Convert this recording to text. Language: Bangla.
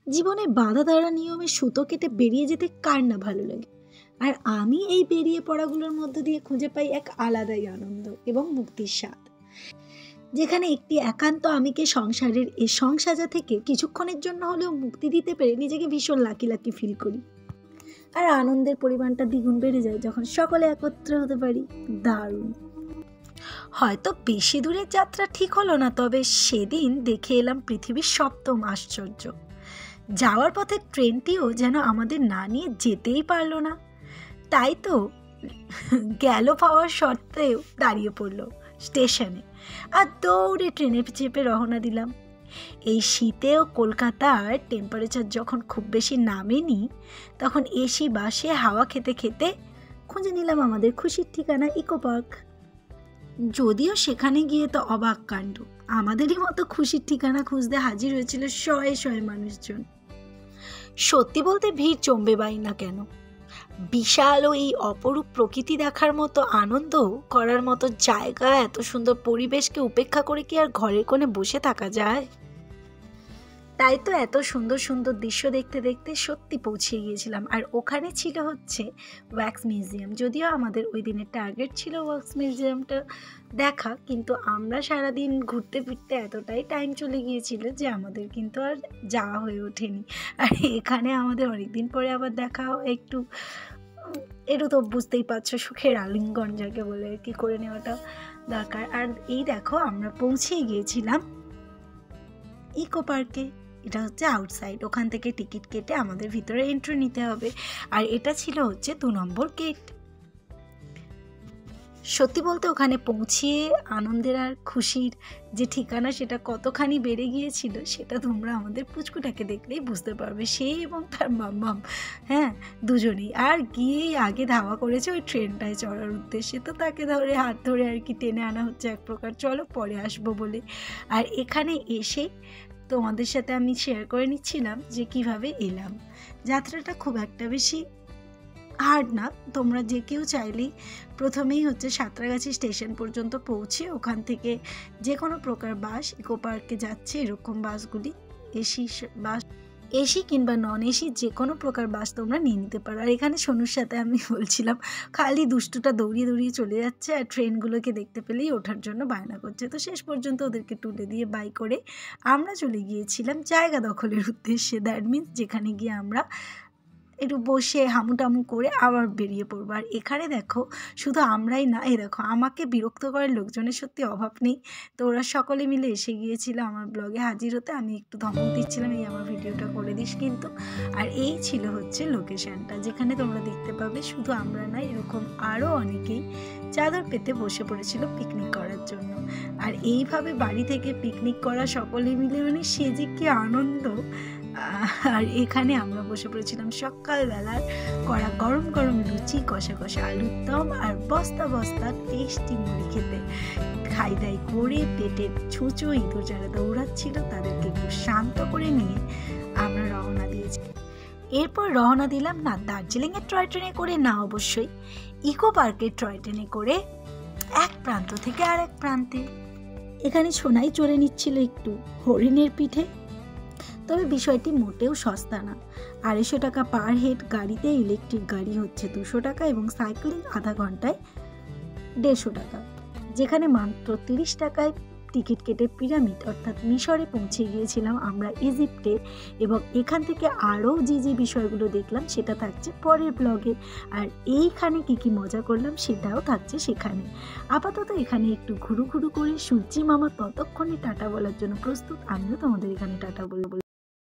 জীবনে বাঁধা ধরা নিয়মে সুতো কেটে বেরিয়ে যেতে কার না ভালো লাগে। আর আমি এই বেরিয়ে পড়াগুলোর মধ্য দিয়ে খুঁজে পাই এক আলাদাই আনন্দ এবং মুক্তির স্বাদ, যেখানে একটি একান্ত আমিকে সংসারের এ সংসাজা থেকে কিছুক্ষণের জন্য হলেও মুক্তি দিতে পেরে নিজেকে ভীষণ লাকি লাকি ফিল করি। আর আনন্দের পরিমাণটা দ্বিগুণ বেড়ে যায় যখন সকলে একত্র হতে পারি। দারুণ। হয়তো বেশি দূরের যাত্রা ঠিক হলো না, তবে সেদিন দেখে এলাম পৃথিবীর সপ্তম আশ্চর্য। যাওয়ার পথে ট্রেনটিও যেন আমাদের না নিয়ে যেতেই পারলো না। তাই তো গেল পাওয়ার সত্ত্বেও দাঁড়িয়ে পড়লো স্টেশনে, আর দৌড়ে ট্রেনে চেপে রওনা দিলাম। এই শীতেও কলকাতার টেম্পারেচার যখন খুব বেশি নামেনি, তখন এসি বাসে হাওয়া খেতে খেতে খুঁজে নিলাম আমাদের খুশির ঠিকানা ইকো পার্ক। যদিও সেখানে গিয়ে তো অবাক কাণ্ড, আমাদেরই মতো খুশির ঠিকানা খুঁজতে হাজির হয়েছিল শয়ে শয়ে মানুষজন। সত্যি বলতে ভিড় জমবে বাই না কেন, বিশাল ও এই অপরূপ প্রকৃতি দেখার মতো আনন্দ করার মতো জায়গা, এত সুন্দর পরিবেশকে উপেক্ষা করে কি আর ঘরের কোণে বসে থাকা যায়? তাই তো এত সুন্দর সুন্দর দৃশ্য দেখতে দেখতে সত্যি পৌঁছে গিয়েছিলাম। আর ওখানে ছিল হচ্ছে ওয়্যাক্স মিউজিয়াম। যদিও আমাদের ওই দিনের টার্গেট ছিল ওয়্যাক্স মিউজিয়ামটা দেখা, কিন্তু আমরা সারাদিন ঘুরতে ফিরতে এতটাই টাইম চলে গিয়েছিল যে আমাদের কিন্তু আর যাওয়া হয়ে ওঠেনি। আর এখানে আমাদের অনেকদিন পরে আবার দেখা একটু একটু তো বুঝতেই পারছো, সুখের আলিঙ্গন যাকে বলে আর কি করে নেওয়াটা দরকার। আর এই দেখো আমরা পৌঁছে গিয়েছিলাম ইকো পার্কে। এটা হচ্ছে আউটসাইড, ওখান থেকে টিকিট কেটে আমাদের ভিতরে এন্ট্রি নিতে হবে। আর এটা ছিল হচ্ছে 2 নম্বর গেট। সত্যি বলতে ওখানে পৌঁছিয়ে আনন্দের আর খুশির যে ঠিকানা সেটা কতখানি বেড়ে গিয়েছিল সেটা তোমরা আমাদের পুচকুটাকে দেখলেই বুঝতে পারবে। সে এবং তার মাম্মাম, হ্যাঁ দুজনেই। আর গিয়েই আগে ধাওয়া করেছে ওই ট্রেনটায় চড়ার উদ্দেশ্যে, তো তাকে ধরে হাত ধরে আর কি টেনে আনা হচ্ছে এক প্রকার, চলো পরে আসবো বলে। আর এখানে এসে তোমাদের সাথে আমি শেয়ার করে নিচ্ছিলাম যে কিভাবে এলাম। যাত্রাটা খুব একটা বেশি হার্ড না, তোমরা যে কেউ চাইলেই প্রথমেই হচ্ছে সাঁতরাগাছি স্টেশন পর্যন্ত পৌঁছে ওখান থেকে যে কোনো প্রকার বাস ইকো পার্কে যাচ্ছে এরকম বাসগুলি, এসি বাস, এসি কিংবা নন এসি যে কোনো প্রকার বাস তোমরা নিয়ে নিতে পারো। আর এখানে সোনুর সাথে আমি বলছিলাম, খালি দুষ্টুটা দৌড়িয়ে দৌড়িয়ে চলে যাচ্ছে আর ট্রেনগুলোকে দেখতে পেলেই ওঠার জন্য বায়না করছে। তো শেষ পর্যন্ত ওদেরকে তুলে দিয়ে বাই করে আমরা চলে গিয়েছিলাম জায়গা দখলের উদ্দেশ্যে। দ্যাট মিনস যেখানে গিয়ে আমরা একটু বসে হামুটামু করে আবার বেরিয়ে পড়বো। আর এখানে দেখো শুধু আমরাই না, এই দেখো আমাকে বিরক্ত করার লোকজনের সত্যি অভাব নেই। তো ওরা সকলে মিলে এসে গিয়েছিল আমার ব্লগে হাজির হতে। আমি একটু ধমক দিচ্ছিলাম, এই আমার ভিডিওটা করে দিস কিন্তু। আর এই ছিল হচ্ছে লোকেশানটা যেখানে তোমরা দেখতে পাবে শুধু আমরা না, এরকম আরও অনেকেই চাদর পেতে বসে পড়েছিল পিকনিক করার জন্য। আর এইভাবে বাড়ি থেকে পিকনিক করা সকলে মিলে মানে সে যে কি আনন্দ। আর এখানে আমরা বসে পড়েছিলাম সকালবেলার করা গরম গরম লুচি, কষা কষা আলুর দম আর বস্তা বস্তা টেস্টি মুড়ি খেতে। খাই দাই করে পেটের ছুঁচো ইঁদুর যারা দৌড়াচ্ছিল তাদেরকে একটু শান্ত করে নিয়ে আমরা রওনা দিয়েছি। এরপর রওনা দিলাম না দার্জিলিংয়ের টয় ট্রেনে করে, না অবশ্যই ইকো পার্কের টয় ট্রেনে করে এক প্রান্ত থেকে আর এক প্রান্তে। এখানে সোনাই চড়ে নিচ্ছিল একটু হরিণের পিঠে। তবে বিষয়টি মোটেও সস্তা না, 250 টাকা পার হেড গাড়িতে, ইলেকট্রিক গাড়ি হচ্ছে 200 টাকা এবং সাইক্লিং আধা ঘন্টায় 150 টাকা। যেখানে মাত্র 30 টাকায় টিকিট কেটে পিরামিড অর্থাৎ মিশরে পৌঁছে গিয়েছিলাম আমরা ইজিপ্টে। এবং এখান থেকে আরও যে যে বিষয়গুলো দেখলাম সেটা থাকছে পরের ব্লগে। আর এইখানে কি মজা করলাম সেটাও থাকছে সেখানে। আপাতত এখানে একটু ঘুরু ঘুরু করে সূর্যি মামা ততক্ষণে টাটা বলার জন্য প্রস্তুত, আমিও তোমাদের এখানে টাটা বলবো।